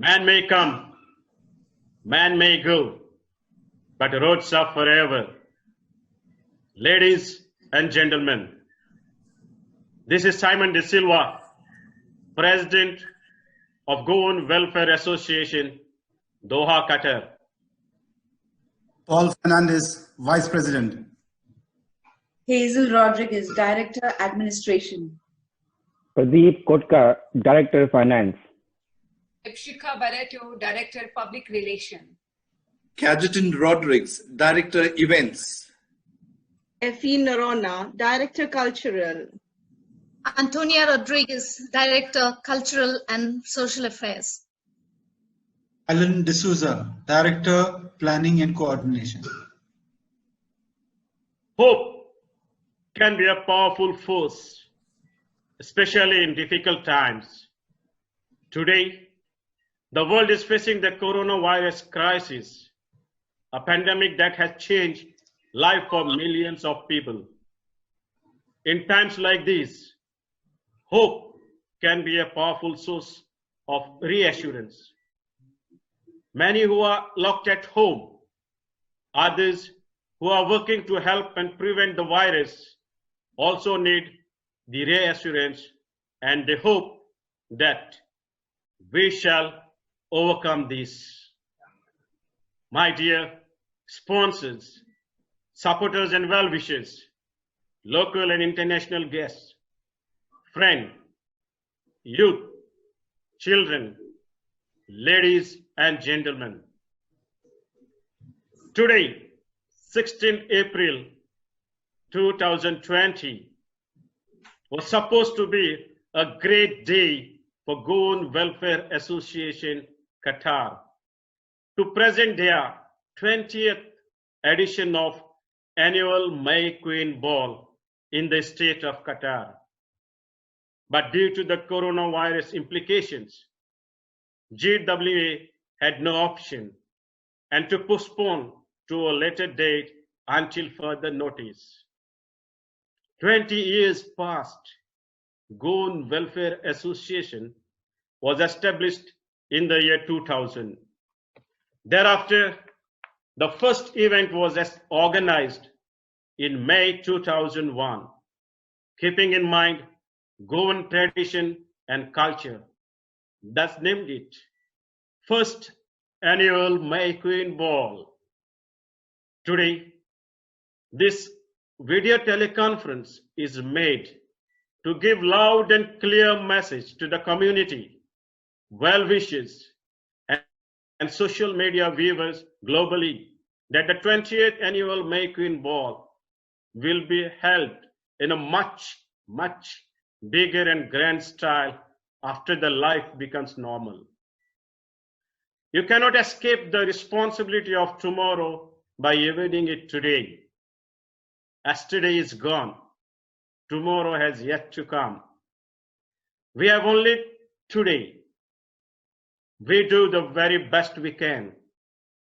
Man may come, man may go, but roads are forever. Ladies and gentlemen, this is Simon De Silva, President of Goan Welfare Association, Doha, Qatar. Paul Fernandez, Vice President. Hazel Rodriguez, Director, Administration. Pradeep Kotkar, Director, Finance. Ipshika Barreto, Director, Public Relations. Cajetan Rodriguez, Director, Events. Effie Norona, Director, Cultural. Antonia Rodriguez, Director, Cultural and Social Affairs. Alan D'Souza, Director, Planning and Coordination. Hope can be a powerful force, especially in difficult times. Today, the world is facing the coronavirus crisis, a pandemic that has changed life for millions of people. In times like these, hope can be a powerful source of reassurance. Many who are locked at home, others who are working to help and prevent the virus also need the reassurance and the hope that we shall overcome this. My dear sponsors, supporters and well-wishers, local and international guests, friends, youth, children, ladies and gentlemen. Today, 16th April 2020, was supposed to be a great day for Goan Welfare Association, Qatar, to present their 20th edition of annual May Queen Ball in the state of Qatar. But due to the coronavirus implications, GWA had no option and to postpone to a later date until further notice. 20 years passed. Goan Welfare Association was established in the year 2000. Thereafter, the first event was organized in May 2001, keeping in mind Goan tradition and culture. Thus named it First Annual May Queen Ball. Today, this video teleconference is made to give loud and clear message to the community, well-wishers, and social media viewers globally that the 20th Annual May Queen Ball will be held in a much bigger and grand style after the life becomes normal. You cannot escape the responsibility of tomorrow by evading it today. Yesterday is gone. Tomorrow has yet to come. We have only today. We do the very best we can,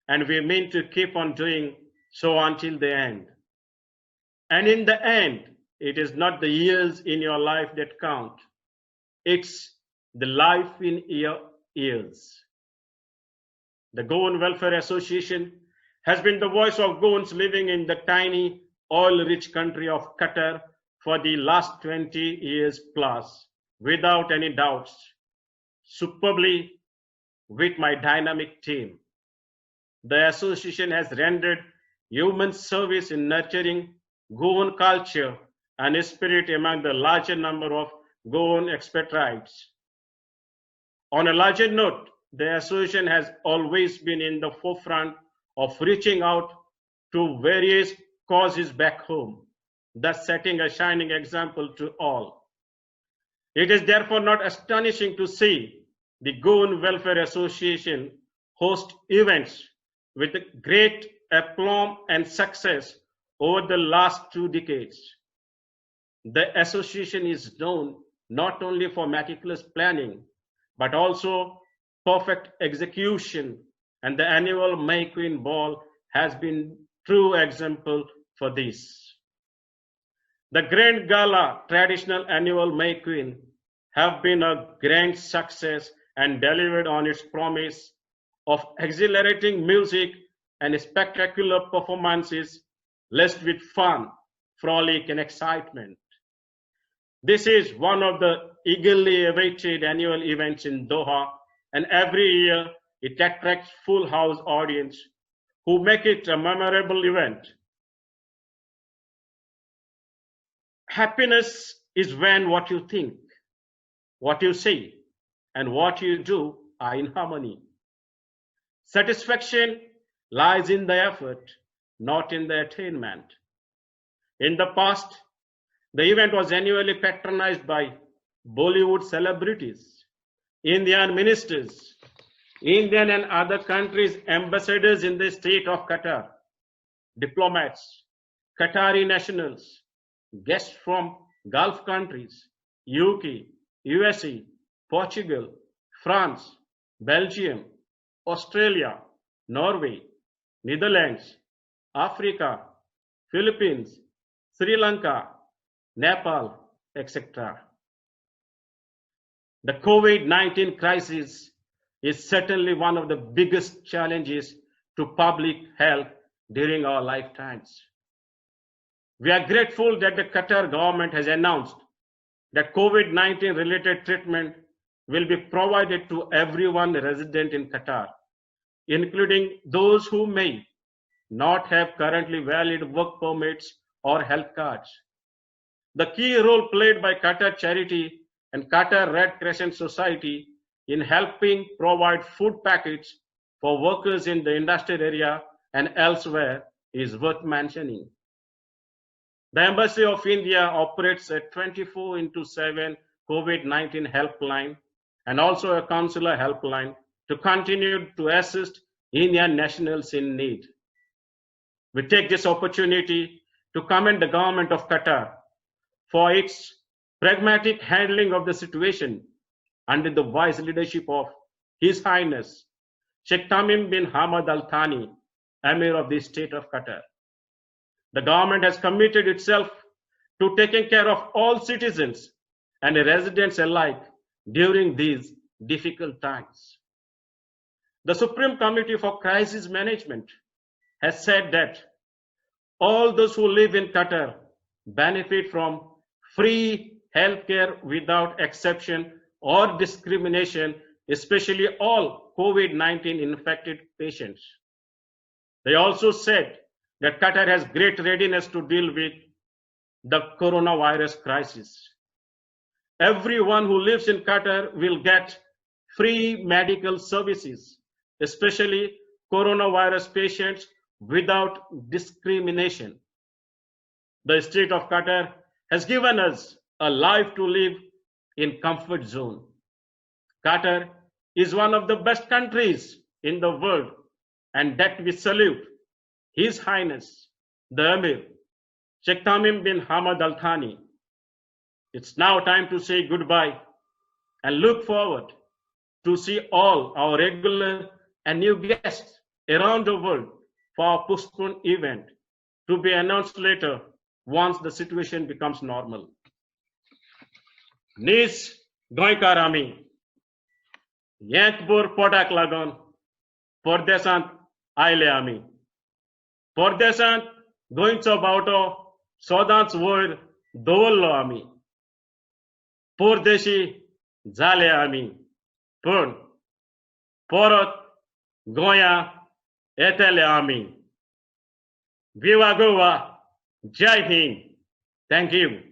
and we mean to keep on doing so until the end. And in the end, it is not the years in your life that count. It's the life in your ears. The Goan Welfare Association has been the voice of Goans living in the tiny, oil-rich country of Qatar for the last 20 years plus, without any doubts, superbly with my dynamic team. The association has rendered human service in nurturing Goan culture and spirit among the larger number of Goan expatriates. On a larger note, the association has always been in the forefront of reaching out to various causes back home, thus setting a shining example to all. It is therefore not astonishing to see the Goan Welfare Association host events with great aplomb and success over the last 2 decades. The association is known not only for meticulous planning, but also perfect execution, and the annual May Queen Ball has been true example for this. The Grand Gala traditional annual May Queen have been a grand success and delivered on its promise of exhilarating music and spectacular performances laced with fun, frolic, and excitement. This is one of the eagerly awaited annual events in Doha, and every year it attracts full house audience who make it a memorable event. Happiness is when what you think, what you say, and what you do are in harmony. Satisfaction lies in the effort, not in the attainment. In the past, the event was annually patronized by Bollywood celebrities, Indian ministers, Indian and other countries' ambassadors in the state of Qatar, diplomats, Qatari nationals, guests from Gulf countries, UK, USA, Portugal, France, Belgium, Australia, Norway, Netherlands, Africa, Philippines, Sri Lanka, Nepal, etc. The COVID-19 crisis is certainly one of the biggest challenges to public health during our lifetimes. We are grateful that the Qatar government has announced that COVID-19 related treatment will be provided to everyone resident in Qatar, including those who may not have currently valid work permits or health cards. The key role played by Qatar Charity and Qatar Red Crescent Society in helping provide food packets for workers in the industrial area and elsewhere is worth mentioning. The Embassy of India operates a 24/7 COVID-19 helpline and also a consular helpline to continue to assist Indian nationals in need. We take this opportunity to commend the government of Qatar for its pragmatic handling of the situation under the wise leadership of His Highness Sheikh Tamim bin Hamad Al Thani, Emir of the State of Qatar. The government has committed itself to taking care of all citizens and residents alike during these difficult times. The Supreme Committee for Crisis Management has said that all those who live in Qatar benefit from free healthcare without exception or discrimination, especially all COVID-19 infected patients. They also said that Qatar has great readiness to deal with the coronavirus crisis. Everyone who lives in Qatar will get free medical services, especially coronavirus patients, without discrimination. The state of Qatar has given us a life to live in comfort zone. Qatar is one of the best countries in the world, and that we salute His Highness, the Emir, Sheikh Tamim bin Hamad Al Thani. It's now time to say goodbye and look forward to see all our regular and new guests around the world for our postponed event to be announced later once the situation becomes normal. Nis goikar ami Yankpur podak lagon Pordesant aile ami Pordesant goincho bauto Sodans woir dowollo ami Pordeshi zale ami Pun Porot Goya Etele ami Viva Goa Jai Hind. Thank you.